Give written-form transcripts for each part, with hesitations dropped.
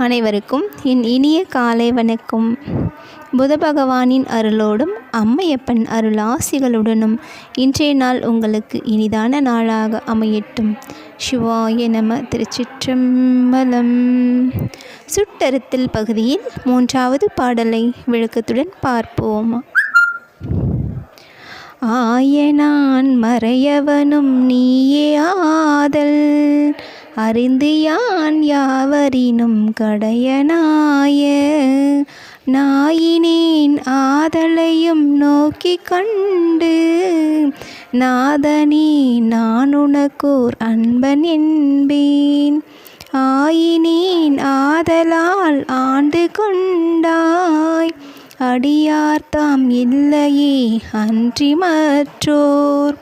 அனைவருக்கும் என் இனிய காலை வணக்கம். புத பகவானின் அருளோடும் அம்மையப்பன் அருள் ஆசிகளுடனும் இன்றைய நாள் உங்களுக்கு இனிதான நாளாக அமையட்டும். சிவாய நம. திருச்சிற்றம்பலம். சுட்டறுத்தல் பகுதியில் 3வது பாடலை விளக்கத்துடன் பார்ப்போம். ஆயனான் மறையவனும் நீயே ஆதல் அறிந்து யான் யாவரினும் கடையனாய நாயினேன் ஆதலையும் நோக்கி கண்டு நாதனே நான் உனக்கோர் அன்பன் என்பேன் ஆயினேன் ஆதலால் ஆண்டு கொண்டாய் அடியார்தாம் இல்லையே அன்றி மற்றோர்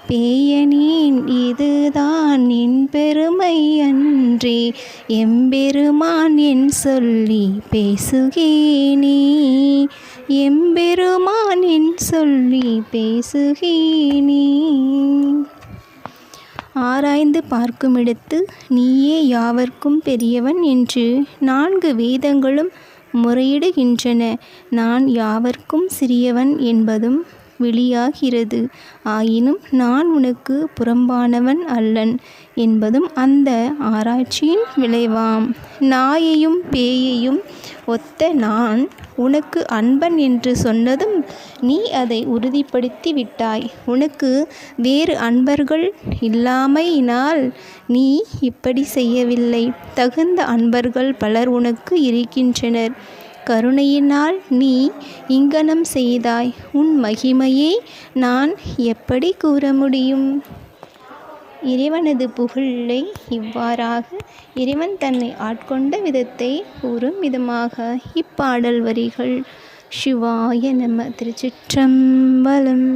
பேயனேன் இதுதான் என் பெருமை அன்றே எம்பெருமான் என் சொல்லி பேசுகேனே எம்பெருமான் என் சொல்லி பேசுகேனே. ஆராய்ந்து பார்க்குமிடத்து நீயே யாவர்க்கும் பெரியவன் என்று 4 வேதங்களும் முறையிடுகின்றன. நான் யாவர்க்கும் சிறியவன் என்பதும் வெளியாகிறது. ஆயினும் நான் உனக்கு புறம்பானவன் அல்லன் என்பதும் அந்த ஆராய்ச்சியின் விளைவாம். நாயையும் பேயையும் ஒத்த நான் உனக்கு அன்பன் என்று சொன்னதும் நீ அதை உறுதிப்படுத்தி விட்டாய். உனக்கு வேறு அன்பர்கள் இல்லாமையினால் நீ இப்படி செய்யவில்லை. தகுந்த அன்பர்கள் பலர் உனக்கு இருக்கின்றனர். கருணையினால் நீ இங்கனம் செய்தாய். உன் மகிமையை நான் எப்படி கூற முடியும்? இறைவனது புகழை இவ்வாறாக இறைவன் தன்னை ஆட்கொண்ட விதத்தை கூறும் விதமாக இப்பாடல் வரிகள். சிவாய நம. திருச்சிற்றம்பலம்.